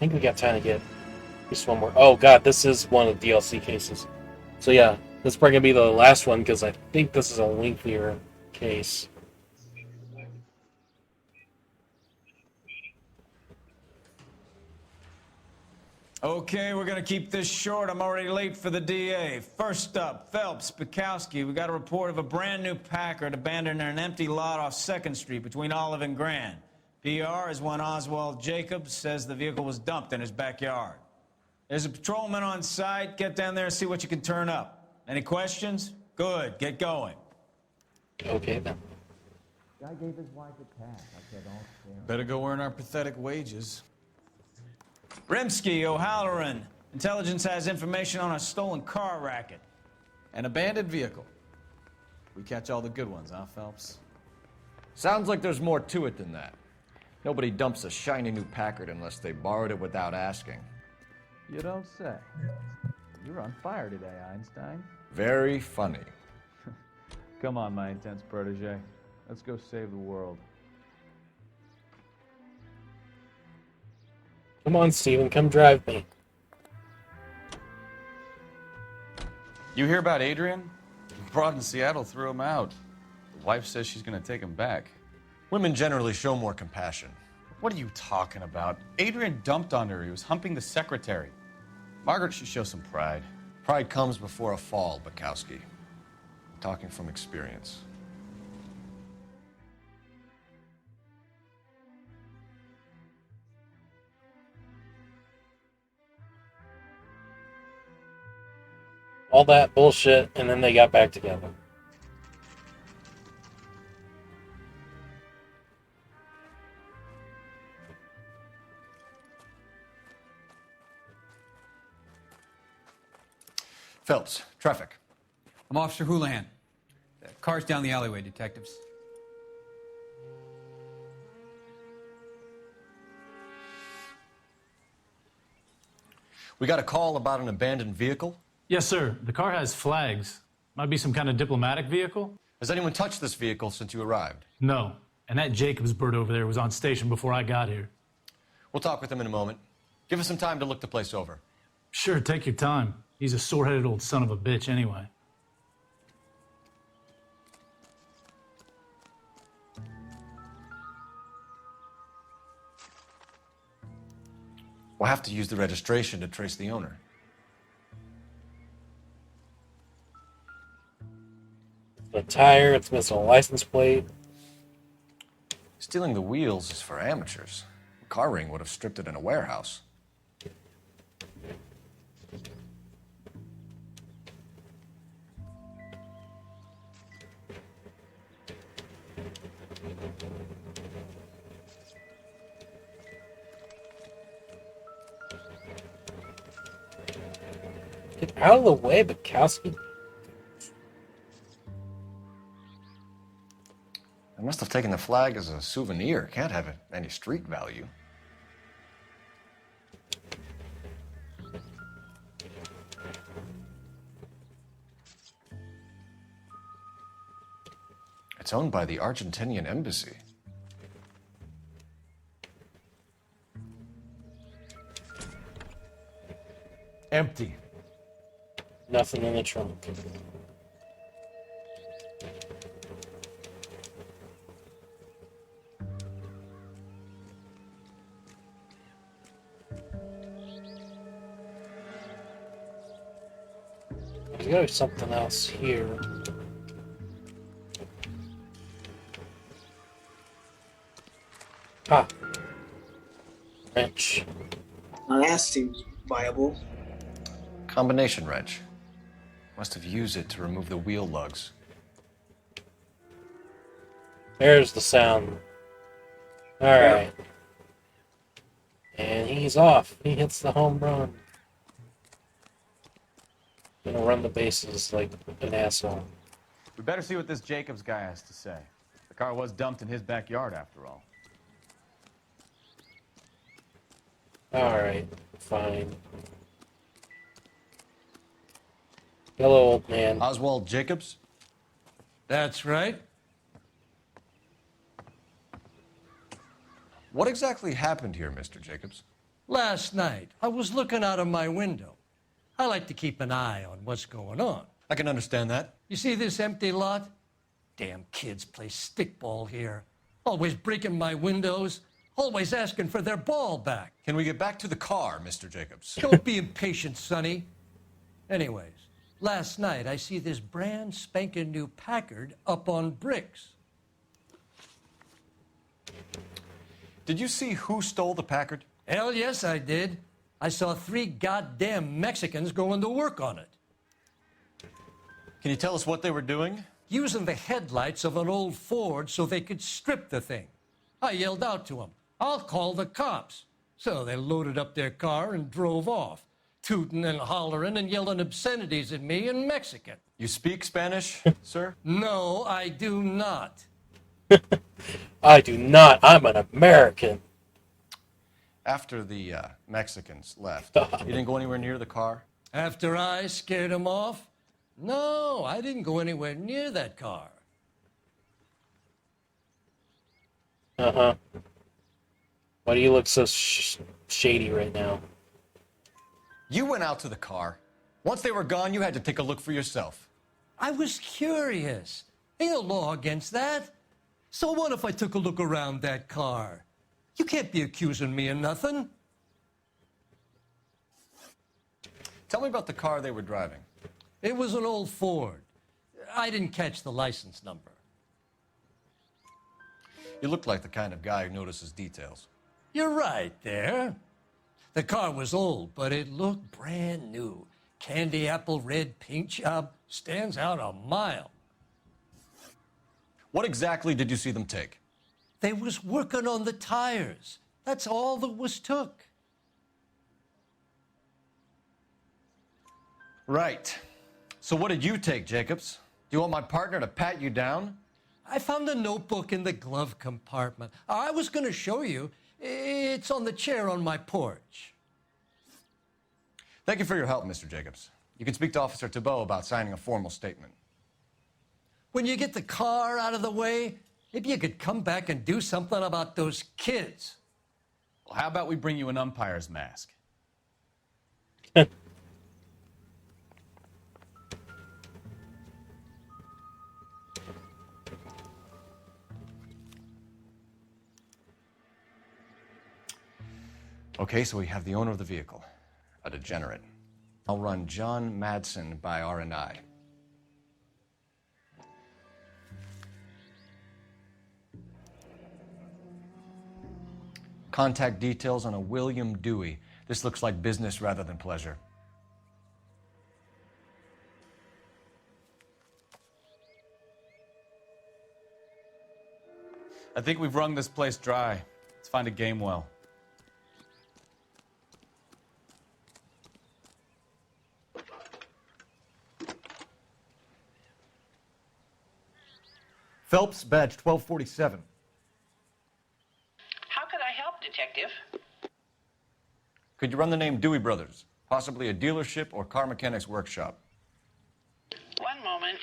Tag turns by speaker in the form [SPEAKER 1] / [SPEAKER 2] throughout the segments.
[SPEAKER 1] think we got time to get just one more. Oh god, this is one of the DLC cases. So yeah, this is probably gonna be the last one because I think this is a lengthier case.
[SPEAKER 2] Okay, we're gonna keep this short. I'm already late for the DA. First up, Phelps, Bukowski. We got a report of a brand new Packard abandoned in an empty lot off 2nd Street between Olive and Grand. PR is one Oswald Jacobs says the vehicle was dumped in his backyard. There's a patrolman on site. Get down there and see what you can turn up. Any questions? Good, get going.
[SPEAKER 1] Okay then.
[SPEAKER 3] Guy gave his wife a tag. I said, "Oh,
[SPEAKER 2] Better go earn our pathetic wages. Rimsky, O'Halloran. Intelligence has information on a stolen car racket.
[SPEAKER 4] An abandoned vehicle. We catch all the good ones, huh, Phelps?
[SPEAKER 3] Sounds like there's more to it than that. Nobody dumps a shiny new Packard unless they borrowed it without asking.
[SPEAKER 5] You don't say. You're on fire today, Einstein.
[SPEAKER 3] Very funny.
[SPEAKER 5] Come on, my intense protege. Let's go save the world.
[SPEAKER 1] Come on, Steven, come drive me.
[SPEAKER 4] You hear about Adrian? The broad in Seattle threw him out. The wife says she's gonna take him back.
[SPEAKER 3] Women generally show more compassion.
[SPEAKER 4] What are you talking about? Adrian dumped on her. He was humping the secretary. Margaret should show some pride.
[SPEAKER 3] Pride comes before a fall, Bukowski. Talking from experience.
[SPEAKER 1] All that bullshit, and then they got back together.
[SPEAKER 3] Phelps, traffic.
[SPEAKER 6] I'm Officer Houlihan. Car's down the alleyway, detectives.
[SPEAKER 3] We got a call about an abandoned vehicle.
[SPEAKER 7] Yes, sir. The car has flags. Might be some kind of diplomatic vehicle?
[SPEAKER 3] Has anyone touched this vehicle since you arrived?
[SPEAKER 7] No. And that Jacobs bird over there was on station before I got here.
[SPEAKER 3] We'll talk with him in a moment. Give us some time to look the place over.
[SPEAKER 7] Sure, take your time. He's a sore-headed old son of a bitch anyway.
[SPEAKER 3] We'll have to use the registration to trace the owner.
[SPEAKER 1] The tire, it's missing a license plate.
[SPEAKER 3] Stealing the wheels is for amateurs. A car ring would have stripped it in a warehouse.
[SPEAKER 1] Get out of the way, Bukowski.
[SPEAKER 3] I must have taken the flag as a souvenir. Can't have any street value. It's owned by the Argentinian embassy.
[SPEAKER 5] Empty.
[SPEAKER 1] Nothing in the trunk. There's gotta be something else here. Ah. Wrench.
[SPEAKER 8] Now that seems viable.
[SPEAKER 3] Combination wrench. Must have used it to remove the wheel lugs.
[SPEAKER 1] There's the sound. Alright. And he's off. He hits the home run. Gonna run the bases like an asshole.
[SPEAKER 4] We better see what this Jacobs guy has to say. The car was dumped in his backyard, after all.
[SPEAKER 1] Alright, fine. Hello, old man.
[SPEAKER 3] Oswald Jacobs?
[SPEAKER 6] That's right.
[SPEAKER 3] What exactly happened here, Mr. Jacobs?
[SPEAKER 9] Last night, I was looking out of my window. I like to keep an eye on what's going on.
[SPEAKER 3] I can understand that.
[SPEAKER 9] You see this empty lot? Damn kids play stickball here. Always breaking my windows. Always asking for their ball back.
[SPEAKER 3] Can we get back to the car, Mr. Jacobs?
[SPEAKER 9] Don't be impatient, Sonny. Anyways, last night I see this brand spanking new Packard up on bricks.
[SPEAKER 3] Did you see who stole the Packard?
[SPEAKER 9] Hell yes, I did. I saw 3 goddamn Mexicans going to work on it.
[SPEAKER 3] Can you tell us what they were doing?
[SPEAKER 9] Using the headlights of an old Ford so they could strip the thing. I yelled out to them, "I'll call the cops." So they loaded up their car and drove off, tooting and hollering and yelling obscenities at me in Mexican.
[SPEAKER 3] You speak Spanish, sir?
[SPEAKER 9] No, I do not.
[SPEAKER 1] I do not. I'm an American.
[SPEAKER 3] After the Mexicans left, you didn't go anywhere near the car?
[SPEAKER 9] After I scared them off? No, I didn't go anywhere near that car.
[SPEAKER 1] Uh-huh. Why do you look so shady right now?
[SPEAKER 3] You went out to the car. Once they were gone, you had to take a look for yourself.
[SPEAKER 9] I was curious. Ain't no law against that. So what if I took a look around that car? You can't be accusing me of nothing.
[SPEAKER 3] Tell me about the car they were driving.
[SPEAKER 9] It was an old Ford. I didn't catch the license number.
[SPEAKER 3] You look like the kind of guy who notices details.
[SPEAKER 9] You're right there. The car was old, but it looked brand new. Candy apple red paint job stands out a mile.
[SPEAKER 3] What exactly did you see them take?
[SPEAKER 9] They was working on the tires. That's all that was took.
[SPEAKER 3] Right. So what did you take, Jacobs? Do you want my partner to pat you down?
[SPEAKER 9] I found a notebook in the glove compartment. I was going to show you. It's on the chair on my porch.
[SPEAKER 3] Thank you for your help, Mr. Jacobs. You can speak to Officer Thibault about signing a formal statement.
[SPEAKER 9] When you get the car out of the way, maybe you could come back and do something about those kids.
[SPEAKER 4] Well, how about we bring you an umpire's mask?
[SPEAKER 3] Okay, so we have the owner of the vehicle, a degenerate. I'll run John Madsen by R&I. Contact details on a William Dewey. This looks like business rather than pleasure.
[SPEAKER 4] I think we've wrung this place dry. Let's find a game well.
[SPEAKER 3] Phelps, badge 1247.
[SPEAKER 10] How could I help, Detective?
[SPEAKER 3] Could you run the name Dewey Brothers? Possibly a dealership or car mechanics workshop.
[SPEAKER 10] One moment.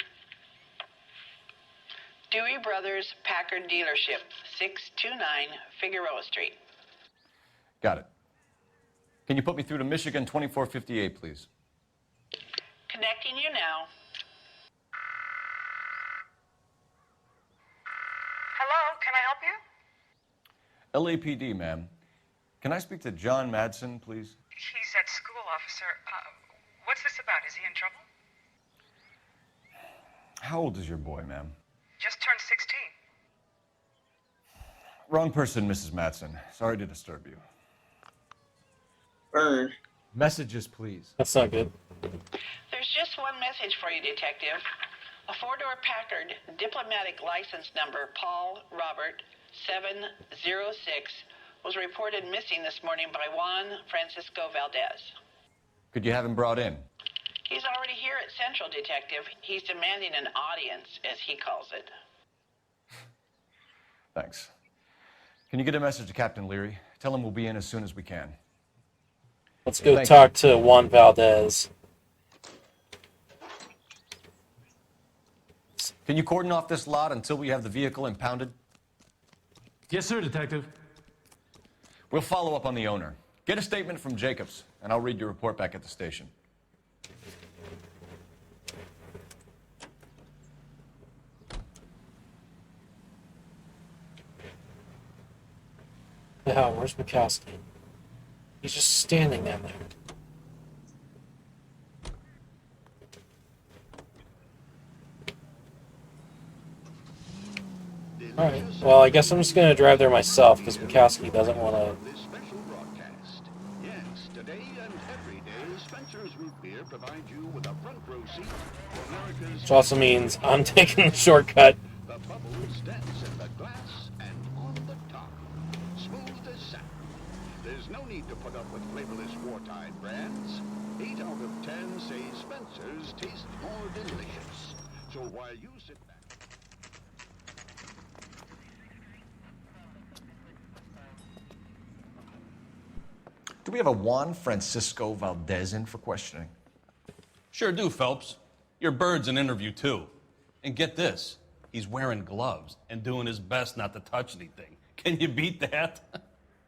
[SPEAKER 10] Dewey Brothers Packard Dealership, 629 Figueroa Street.
[SPEAKER 3] Got it. Can you put me through to Michigan 2458, please?
[SPEAKER 10] Connecting you now.
[SPEAKER 11] Hello, can I help you?
[SPEAKER 3] LAPD, ma'am. Can I speak to John Madsen, please?
[SPEAKER 11] He's at school, officer. What's this about? Is he in trouble?
[SPEAKER 3] How old is your boy, ma'am?
[SPEAKER 11] Just turned 16.
[SPEAKER 3] Wrong person, Mrs. Madsen. Sorry to disturb you.
[SPEAKER 8] Burn.
[SPEAKER 5] Messages, please.
[SPEAKER 1] That's not good.
[SPEAKER 10] There's just one message for you, Detective. A four-door Packard, diplomatic license number Paul Robert 706, was reported missing this morning by Juan Francisco Valdez.
[SPEAKER 3] Could you have him brought in?
[SPEAKER 10] He's already here at Central, Detective. He's demanding an audience, as he calls it.
[SPEAKER 3] Thanks. Can you get a message to Captain Leary? Tell him we'll be in as soon as we can.
[SPEAKER 1] Let's go
[SPEAKER 3] Thank
[SPEAKER 1] talk to Juan Valdez.
[SPEAKER 3] Can you cordon off this lot until we have the vehicle impounded?
[SPEAKER 7] Yes, sir, Detective.
[SPEAKER 3] We'll follow up on the owner. Get a statement from Jacobs, and I'll read your report back at the station.
[SPEAKER 1] The hell, where's Mikowski? He's just standing down there. Alright, well, I guess I'm just going to drive there myself, because Mikowski doesn't want to...
[SPEAKER 12] Yes, today and every day, Spencer's Root Beer provides you with a front row seat for America's...
[SPEAKER 1] Which also means I'm taking the shortcut.
[SPEAKER 12] The bubbles dance in the glass and on the top. Smooth as satin. There's no need to put up with flavorless wartime brands. 8 out of 10 say Spencer's taste more delicious. So while you sit back...
[SPEAKER 3] Do we have a Juan Francisco Valdez in for questioning?
[SPEAKER 4] Sure do, Phelps. Your bird's an interview, too. And get this, he's wearing gloves and doing his best not to touch anything. Can you beat that?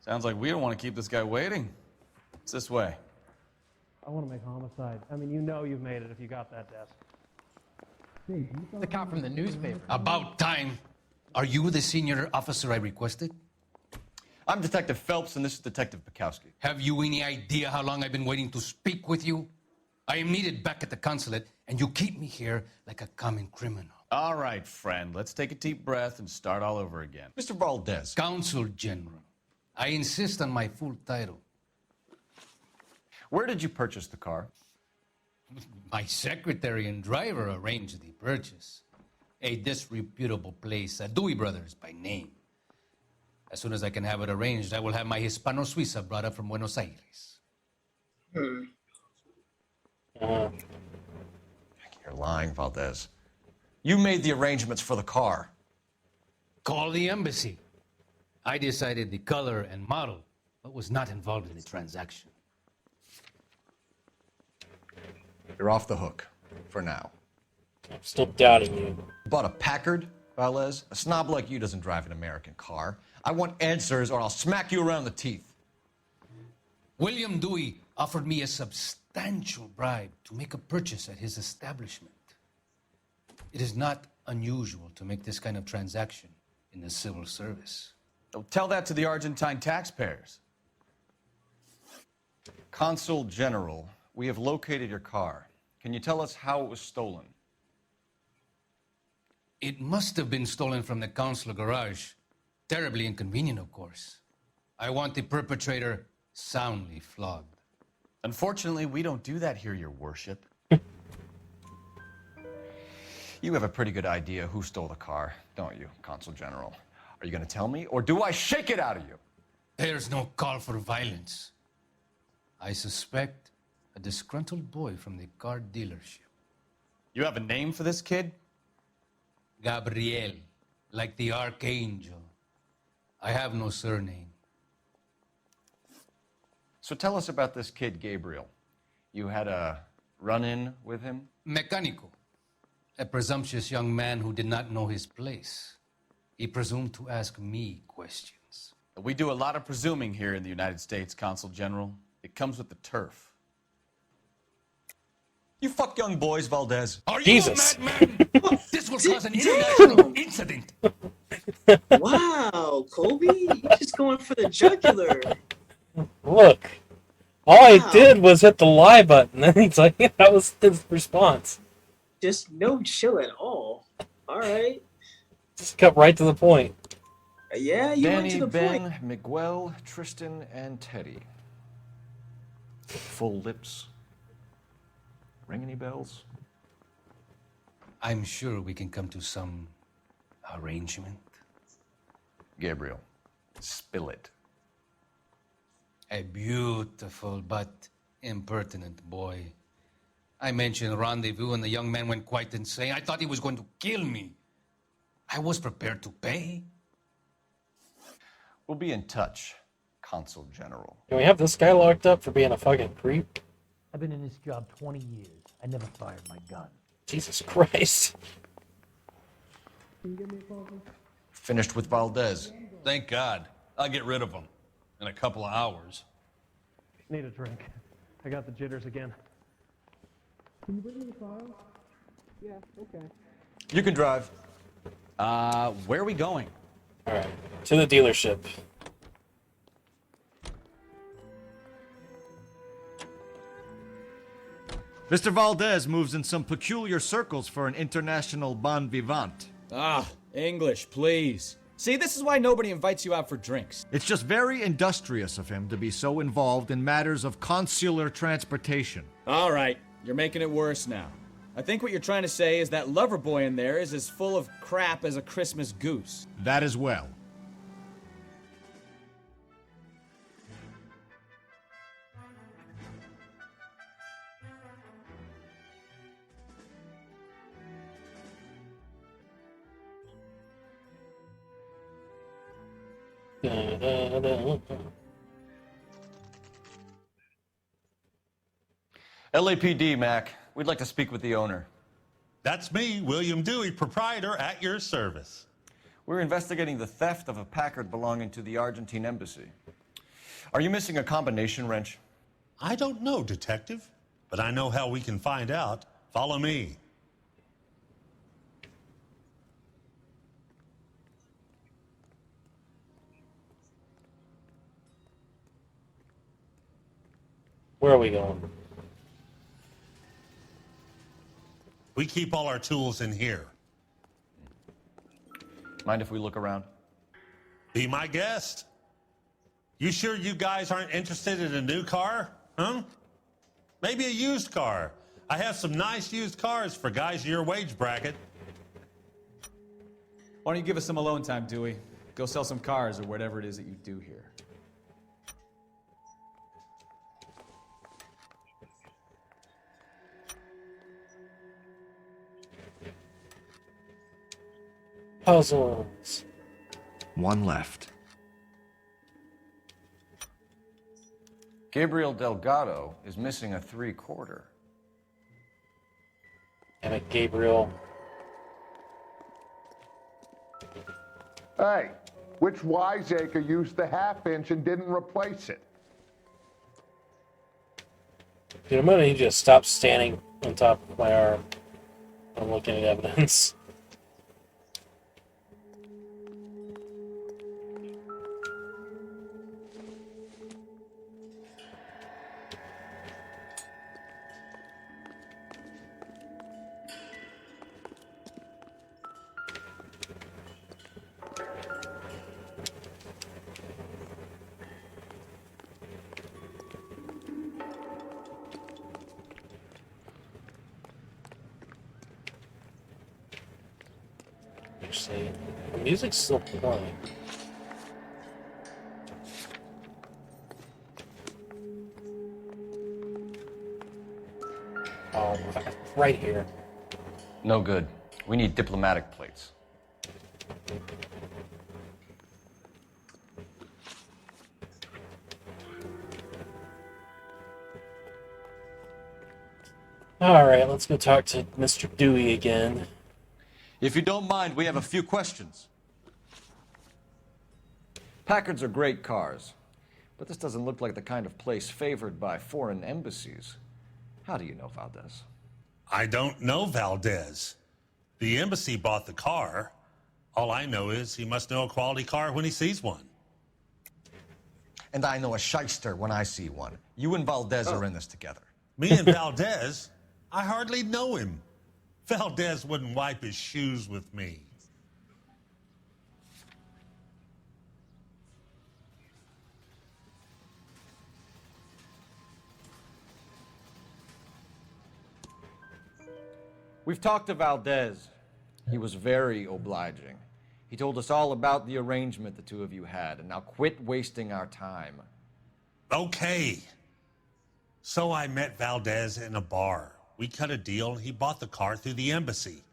[SPEAKER 13] Sounds like we don't want to keep this guy waiting. It's this way.
[SPEAKER 14] I want to make homicide. I mean, you know you've made it if you got that desk.
[SPEAKER 6] The cop from the newspaper.
[SPEAKER 15] About time. Are you the senior officer I requested?
[SPEAKER 3] I'm Detective Phelps, and this is Detective Bukowski.
[SPEAKER 15] Have you any idea how long I've been waiting to speak with you? I am needed back at the consulate, and you keep me here like a common criminal.
[SPEAKER 4] All right, friend. Let's take a deep breath and start all over again.
[SPEAKER 3] Mr. Valdez.
[SPEAKER 15] Consul General. I insist on my full title.
[SPEAKER 3] Where did you purchase the car?
[SPEAKER 15] My secretary and driver arranged the purchase. A disreputable place, Dewey Brothers by name. As soon as I can have it arranged, I will have my Hispano Suiza brought up from Buenos Aires.
[SPEAKER 3] You're lying, Valdez. You made the arrangements for the car.
[SPEAKER 15] Call the embassy. I decided the color and model, but was not involved in the transaction.
[SPEAKER 3] You're off the hook, for now.
[SPEAKER 1] I'm still doubting you.
[SPEAKER 3] Bought a Packard, Valdez? A snob like you doesn't drive an American car. I want answers or I'll smack you around the teeth.
[SPEAKER 15] William Dewey offered me a substantial bribe to make a purchase at his establishment. It is not unusual to make this kind of transaction in the civil service.
[SPEAKER 4] Oh, tell that to the Argentine taxpayers.
[SPEAKER 3] Consul General, we have located your car. Can you tell us how it was stolen?
[SPEAKER 15] It must have been stolen from the consular garage. Terribly inconvenient, of course. I want the perpetrator soundly flogged.
[SPEAKER 4] Unfortunately, we don't do that here, Your Worship.
[SPEAKER 3] You have a pretty good idea who stole the car, don't you, Consul General? Are you going to tell me, or do I shake it out of you?
[SPEAKER 15] There's no call for violence. I suspect a disgruntled boy from the car dealership.
[SPEAKER 4] You have a name for this kid?
[SPEAKER 15] Gabriel, like the archangel. I have no surname.
[SPEAKER 3] So tell us about this kid, Gabriel. You had a run-in with him?
[SPEAKER 15] Mecánico. A presumptuous young man who did not know his place. He presumed to ask me questions.
[SPEAKER 4] We do a lot of presuming here in the United States, Consul General. It comes with the turf.
[SPEAKER 3] You fuck young boys, Valdez.
[SPEAKER 15] Are you
[SPEAKER 1] Jesus.
[SPEAKER 15] a madman? This will cause an international incident.
[SPEAKER 8] Wow, Colby, you're just going for the jugular.
[SPEAKER 1] Look, all I did was hit the lie button, and he's like, that was his response.
[SPEAKER 8] Just no chill at all. All right.
[SPEAKER 1] Just cut right to the point.
[SPEAKER 8] Yeah, you went to
[SPEAKER 3] Danny,
[SPEAKER 8] the
[SPEAKER 3] Ben,
[SPEAKER 8] point.
[SPEAKER 3] Miguel, Tristan, and Teddy. Full lips. Ring any bells?
[SPEAKER 15] I'm sure we can come to some arrangement.
[SPEAKER 3] Gabriel, spill it.
[SPEAKER 15] A beautiful but impertinent boy. I mentioned rendezvous and the young man went quite insane. I thought he was going to kill me. I was prepared to pay.
[SPEAKER 3] We'll be in touch, Consul General.
[SPEAKER 1] Can we have this guy locked up for being a fucking creep?
[SPEAKER 14] I've been in this job 20 years. I never fired my gun.
[SPEAKER 1] Jesus Christ.
[SPEAKER 14] Can you give me a coffee?
[SPEAKER 3] Finished with Valdez.
[SPEAKER 4] Thank God. I'll get rid of him in a couple of hours.
[SPEAKER 14] Need a drink. I got the jitters again. Can you bring me the file? Yeah, okay.
[SPEAKER 3] You can drive.
[SPEAKER 16] Where are we going?
[SPEAKER 1] Alright, to the dealership.
[SPEAKER 3] Mr. Valdez moves in some peculiar circles for an international bon vivant.
[SPEAKER 16] Ah, English, please. See, this is why nobody invites you out for drinks.
[SPEAKER 3] It's just very industrious of him to be so involved in matters of consular transportation.
[SPEAKER 16] All right, you're making it worse now. I think what you're trying to say is that lover boy in there is as full of crap as a Christmas goose.
[SPEAKER 3] That as well. LAPD, Mac. We'd like to speak with the owner.
[SPEAKER 17] That's me, William Dewey, proprietor, at your service.
[SPEAKER 3] We're investigating the theft of a Packard belonging to the Argentine embassy. Are you missing a combination wrench?
[SPEAKER 17] I don't know, Detective, but I know how we can find out. Follow me.
[SPEAKER 1] Where are we going?
[SPEAKER 17] We keep all our tools in here.
[SPEAKER 3] Mind if we look around?
[SPEAKER 17] Be my guest. You sure you guys aren't interested in a new car? Huh? Maybe a used car. I have some nice used cars for guys your wage bracket.
[SPEAKER 5] Why don't you give us some alone time, Dewey? Go sell some cars or whatever it is that you do here.
[SPEAKER 1] Puzzles.
[SPEAKER 3] One left. Gabriel Delgado is missing a 3/4.
[SPEAKER 1] Damn it, Gabriel.
[SPEAKER 18] Hey, which wiseacre used the half-inch and didn't replace it?
[SPEAKER 1] Dude, I'm gonna need you to stop standing on top of my arm. I'm looking at evidence. Actually, the music's still playing. Oh, right here.
[SPEAKER 3] No good. We need diplomatic plates.
[SPEAKER 1] Alright, let's go talk to Mr. Dewey again.
[SPEAKER 3] If you don't mind, we have a few questions. Packards are great cars, but this doesn't look like the kind of place favored by foreign embassies. How do you know Valdez?
[SPEAKER 17] I don't know Valdez. The embassy bought the car. All I know is he must know a quality car when he sees one.
[SPEAKER 3] And I know a shyster when I see one. You and Valdez are in this together.
[SPEAKER 17] Me and Valdez? I hardly know him. Valdez wouldn't wipe his shoes with me.
[SPEAKER 3] We've talked to Valdez. He was very obliging. He told us all about the arrangement the two of you had, and now quit wasting our time.
[SPEAKER 17] Okay. So I met Valdez in a bar. We cut a deal, and he bought the car through the embassy.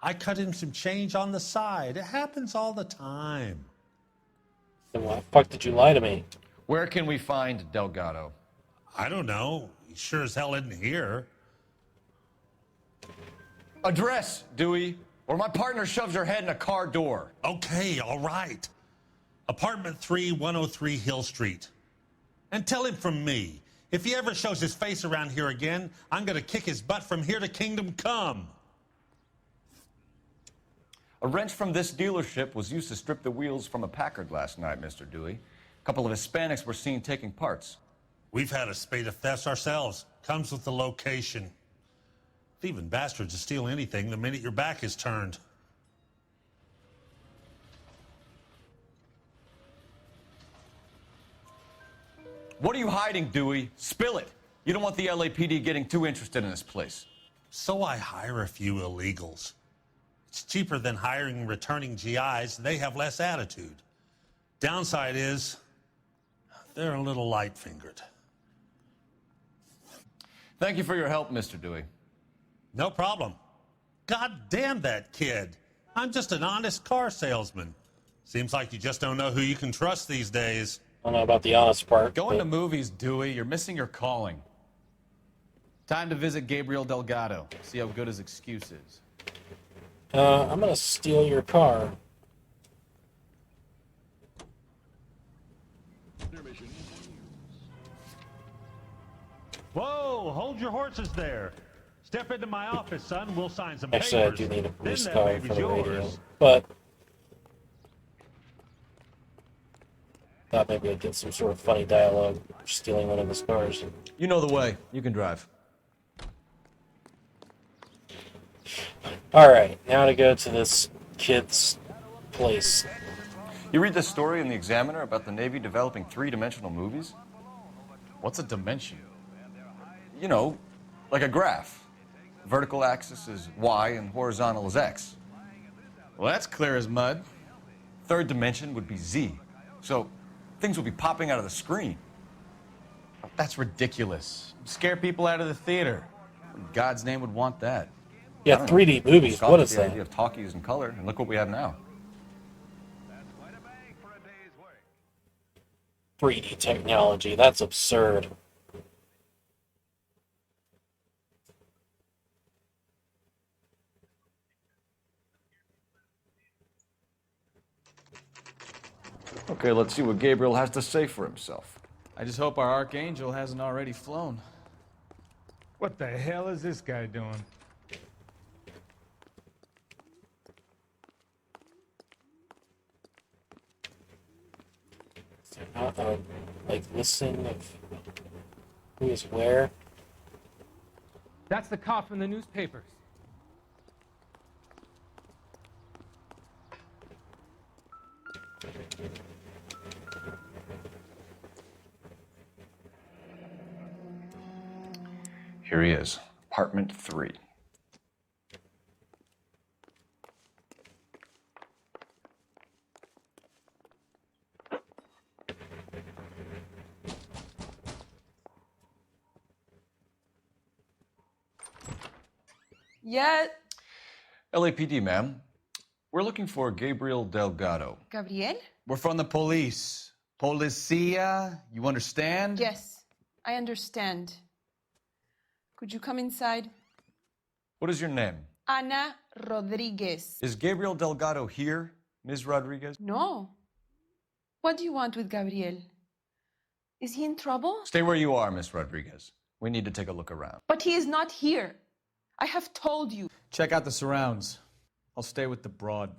[SPEAKER 17] I cut him some change on the side. It happens all the time.
[SPEAKER 1] Then why the fuck did you lie to me?
[SPEAKER 3] Where can we find Delgado?
[SPEAKER 17] I don't know. He sure as hell isn't here.
[SPEAKER 3] Address, Dewey, or my partner shoves your head in a car door.
[SPEAKER 17] Okay, all right. Apartment 3, 103 Hill Street. And tell him from me, If he ever shows his face around here again, I'm going to kick his butt from here to Kingdom Come.
[SPEAKER 3] A wrench from this dealership was used to strip the wheels from a Packard last night, Mr. Dewey. A couple of Hispanics were seen taking parts.
[SPEAKER 17] We've had a spate of thefts ourselves. Comes with the location. Thieving bastards to steal anything the minute your back is turned.
[SPEAKER 3] What are you hiding, Dewey? Spill it. You don't want the LAPD getting too interested in this place.
[SPEAKER 17] So I hire a few illegals. It's cheaper than hiring returning GIs. They have less attitude. Downside is, they're a little light-fingered.
[SPEAKER 3] Thank you for your help, Mr. Dewey.
[SPEAKER 17] No problem. God damn that kid. I'm just an honest car salesman. Seems like you just don't know who you can trust these days.
[SPEAKER 1] I don't know about the honest part.
[SPEAKER 16] Going to movies, Dewey. You're missing your calling. Time to visit Gabriel Delgado. See how good his excuse is.
[SPEAKER 1] I'm gonna steal your car.
[SPEAKER 17] Whoa, hold your horses there. Step into my office, son. We'll sign some
[SPEAKER 1] Actually, I
[SPEAKER 17] papers.
[SPEAKER 1] do need a police
[SPEAKER 17] Then
[SPEAKER 1] car
[SPEAKER 17] that
[SPEAKER 1] for
[SPEAKER 17] baby's
[SPEAKER 1] the radio,
[SPEAKER 17] yours.
[SPEAKER 1] but thought maybe I'd get some sort of funny dialogue for stealing one of his cars.
[SPEAKER 3] You know the way. You can drive.
[SPEAKER 1] All right, now to go to this kid's place.
[SPEAKER 3] You read this story in the Examiner about the Navy developing three-dimensional movies?
[SPEAKER 16] What's a dimension?
[SPEAKER 3] You know, like a graph. Vertical axis is Y and horizontal is X.
[SPEAKER 16] Well, that's clear as mud.
[SPEAKER 3] Third dimension would be Z. So things will be popping out of the screen.
[SPEAKER 16] That's ridiculous. Scare people out of the theater. In God's name would want that.
[SPEAKER 1] Yeah, 3D movies. What is
[SPEAKER 3] the
[SPEAKER 1] that?
[SPEAKER 3] idea of talkies in color, and look what we have now.
[SPEAKER 1] 3D technology. That's absurd.
[SPEAKER 3] Okay, let's see what Gabriel has to say for himself.
[SPEAKER 16] I just hope our Archangel hasn't already flown.
[SPEAKER 5] What the hell is this guy doing?
[SPEAKER 1] Like, listen of who is where.
[SPEAKER 14] That's the cop from the newspapers.
[SPEAKER 3] Here he is, apartment 3.
[SPEAKER 19] Yeah.
[SPEAKER 3] LAPD, ma'am. We're looking for Gabriel Delgado.
[SPEAKER 19] Gabriel?
[SPEAKER 16] We're from the police. Policia, you understand?
[SPEAKER 19] Yes, I understand. Could you come inside?
[SPEAKER 3] What is your name?
[SPEAKER 19] Ana Rodriguez.
[SPEAKER 3] Is Gabriel Delgado here, Ms. Rodriguez?
[SPEAKER 19] No. What do you want with Gabriel? Is he in trouble?
[SPEAKER 3] Stay where you are, Ms. Rodriguez. We need to take a look around.
[SPEAKER 19] But he is not here. I have told you.
[SPEAKER 16] Check out the surrounds. I'll stay with the broad.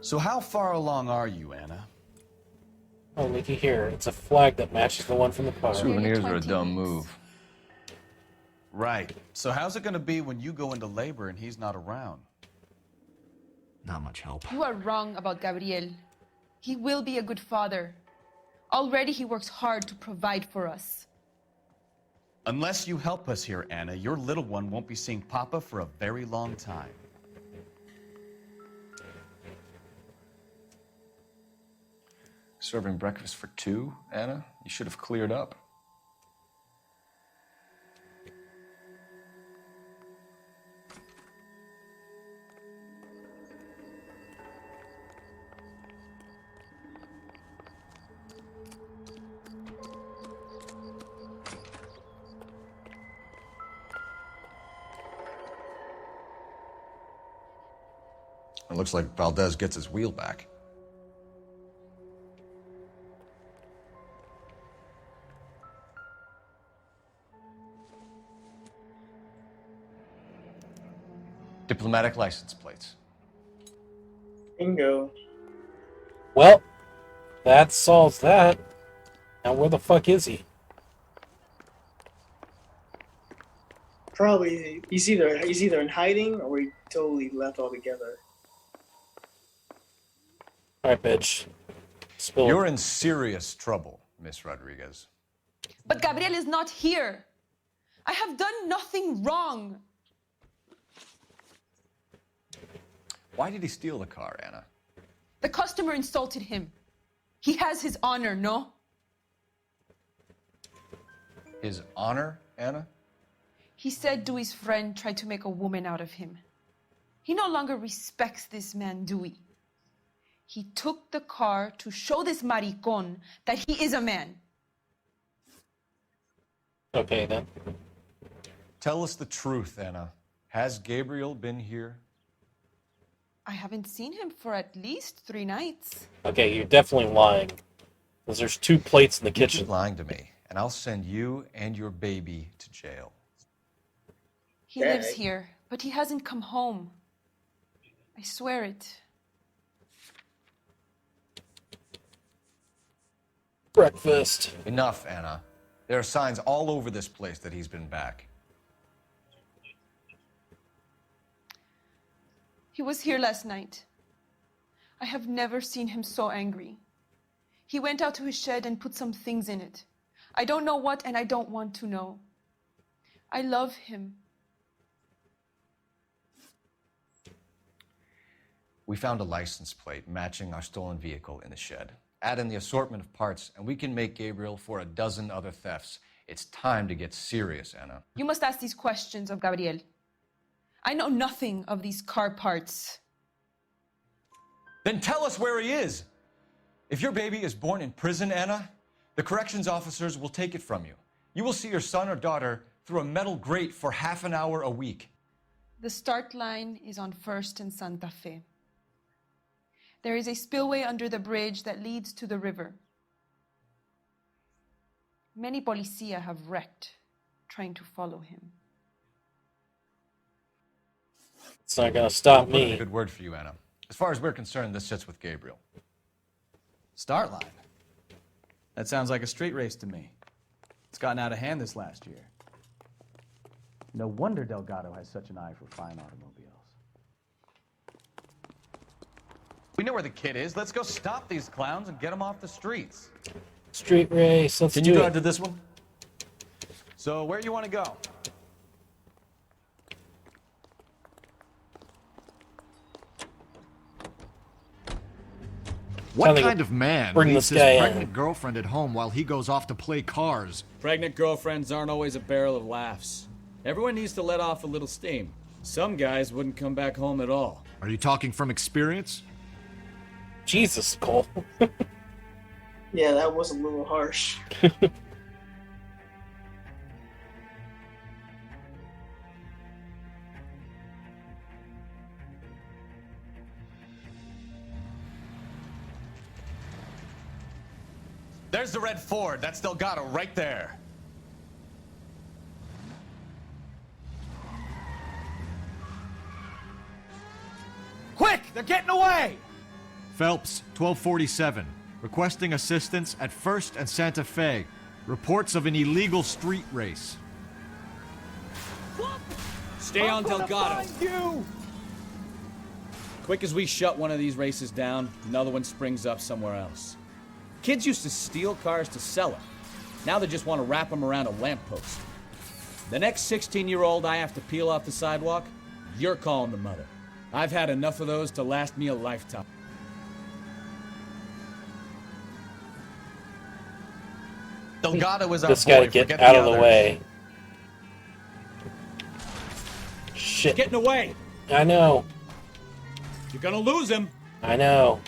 [SPEAKER 16] So how far along are you, Anna?
[SPEAKER 1] Oh, looky here. It's a flag that matches the one from the car.
[SPEAKER 3] Souvenirs are a dumb move.
[SPEAKER 16] Right. So how's it going to be when you go into labor and he's not around?
[SPEAKER 3] Not much help.
[SPEAKER 19] You are wrong about Gabriel. He will be a good father. Already he works hard to provide for us.
[SPEAKER 16] Unless you help us here, Anna, your little one won't be seeing Papa for a very long time.
[SPEAKER 3] Serving breakfast for 2, Anna? You should have cleared up. It looks like Valdez gets his wheel back. Diplomatic license plates.
[SPEAKER 8] Bingo.
[SPEAKER 1] Well, that solves that. Now where the fuck is he?
[SPEAKER 8] Probably he's either in hiding or he totally left altogether.
[SPEAKER 1] Alright, bitch. Spill
[SPEAKER 3] You're in serious trouble, Miss Rodriguez.
[SPEAKER 19] But Gabriel is not here. I have done nothing wrong.
[SPEAKER 3] Why did he steal the car, Anna?
[SPEAKER 19] The customer insulted him. He has his honor, no?
[SPEAKER 3] His honor, Anna?
[SPEAKER 19] He said Dewey's friend tried to make a woman out of him. He no longer respects this man, Dewey. He took the car to show this maricon that he is a man.
[SPEAKER 1] Okay, then.
[SPEAKER 3] Tell us the truth, Anna. Has Gabriel been here?
[SPEAKER 19] I haven't seen him for at least 3 nights.
[SPEAKER 1] Okay, you're definitely lying. Because there's 2 plates in the kitchen.
[SPEAKER 3] Keep lying to me, and I'll send you and your baby to jail.
[SPEAKER 19] He lives here, but he hasn't come home. I swear it.
[SPEAKER 1] Breakfast.
[SPEAKER 3] Enough, Anna. There are signs all over this place that he's been back.
[SPEAKER 19] He was here last night. I have never seen him so angry. He went out to his shed and put some things in it. I don't know what, and I don't want to know. I love him.
[SPEAKER 3] We found a license plate matching our stolen vehicle in the shed. Add in the assortment of parts, and we can make Gabriel for a dozen other thefts. It's time to get serious, Anna.
[SPEAKER 19] You must ask these questions of Gabriel. I know nothing of these car parts.
[SPEAKER 3] Then tell us where he is. If your baby is born in prison, Anna, the corrections officers will take it from you. You will see your son or daughter through a metal grate for half an hour a week.
[SPEAKER 19] The start line is on 1st and Santa Fe. There is a spillway under the bridge that leads to the river. Many policia have wrecked trying to follow him.
[SPEAKER 1] It's not gonna stop
[SPEAKER 3] Put in
[SPEAKER 1] me.
[SPEAKER 3] a good word for you, Anna. As far as we're concerned, this sits with Gabriel.
[SPEAKER 16] Start line. That sounds like a street race to me. It's gotten out of hand this last year.
[SPEAKER 5] No wonder Delgado has such an eye for fine automobiles.
[SPEAKER 13] We know where the kid is. Let's go stop these clowns and get them off the streets.
[SPEAKER 1] Street race. Let's
[SPEAKER 3] Can
[SPEAKER 1] do
[SPEAKER 3] you
[SPEAKER 1] it.
[SPEAKER 3] drive to this one?
[SPEAKER 13] So where you want to go?
[SPEAKER 1] What
[SPEAKER 20] What kind of man
[SPEAKER 1] bring
[SPEAKER 20] leaves
[SPEAKER 1] this
[SPEAKER 20] his
[SPEAKER 1] guy
[SPEAKER 20] pregnant
[SPEAKER 1] in.
[SPEAKER 20] girlfriend at home while he goes off to play cars?
[SPEAKER 16] Pregnant girlfriends aren't always a barrel of laughs. Everyone needs to let off a little steam. Some guys wouldn't come back home at all.
[SPEAKER 20] Are you talking from experience?
[SPEAKER 1] Jesus, Cole.
[SPEAKER 8] Yeah, that was a little harsh.
[SPEAKER 13] There's the red Ford. That's Delgado right there.
[SPEAKER 16] Quick! They're getting away!
[SPEAKER 20] Phelps, 1247. Requesting assistance at 1st and Santa Fe. Reports of an illegal street race.
[SPEAKER 16] Stay on Delgado. Quick as we shut one of these races down, another one springs up somewhere else. Kids used to steal cars to sell them. Now they just want to wrap them around a lamppost. The next 16-year-old I have to peel off the sidewalk, you're calling the mother. I've had enough of those to last me a lifetime.
[SPEAKER 13] Delgado is our
[SPEAKER 1] Just
[SPEAKER 13] boy.
[SPEAKER 1] gotta get
[SPEAKER 13] Forget
[SPEAKER 1] out of the
[SPEAKER 13] others.
[SPEAKER 1] way. Shit.
[SPEAKER 16] Getting away!
[SPEAKER 1] I know.
[SPEAKER 16] You're gonna lose him!
[SPEAKER 1] I know.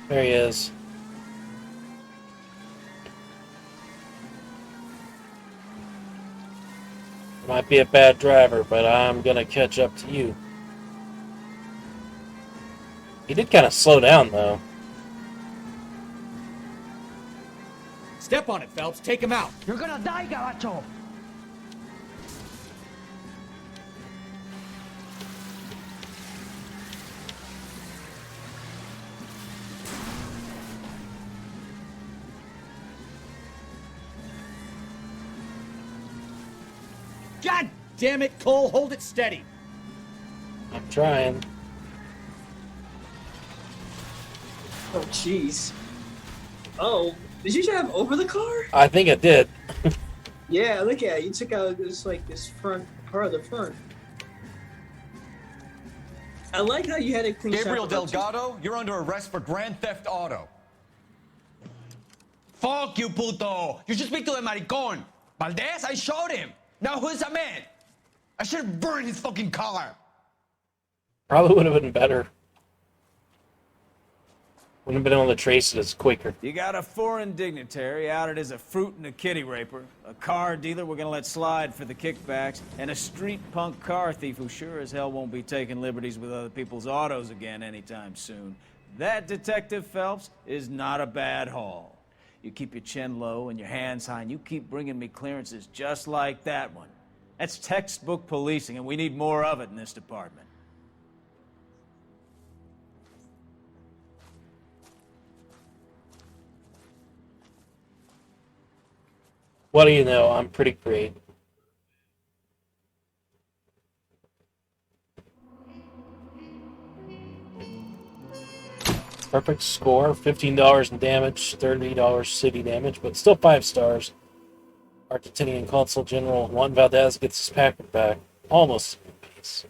[SPEAKER 1] There he is. Might be a bad driver, but I'm gonna catch up to you. He did kind of slow down, though.
[SPEAKER 16] Step on it, Phelps. Take him out.
[SPEAKER 9] You're gonna die, Gabacho.
[SPEAKER 16] God damn it, Cole. Hold it steady.
[SPEAKER 1] I'm trying.
[SPEAKER 8] Oh, jeez. Oh, did you drive over the car?
[SPEAKER 1] I think it did.
[SPEAKER 8] Yeah, look at it. You took out this front part of the front. I like how you had it clean.
[SPEAKER 3] Gabriel Delgado, you're under arrest for Grand Theft Auto.
[SPEAKER 2] Fuck you, puto! You should speak to the maricón. Valdez, I showed him. Now who's the man? I should have burned his fucking car.
[SPEAKER 1] Probably would have been better. Wouldn't have been able to trace it as quicker.
[SPEAKER 2] You got a foreign dignitary outed as a fruit and a kitty raper, a car dealer we're gonna let slide for the kickbacks, and a street punk car thief who sure as hell won't be taking liberties with other people's autos again anytime soon. That, Detective Phelps, is not a bad haul. You keep your chin low and your hands high, and you keep bringing me clearances just like that one. That's textbook policing, and we need more of it in this department.
[SPEAKER 1] What do you know? I'm pretty great. Perfect score, $15 in damage, $30 city damage, but still 5 stars. Argentinian Consul General Juan Valdez gets his Packard back, almost in one piece.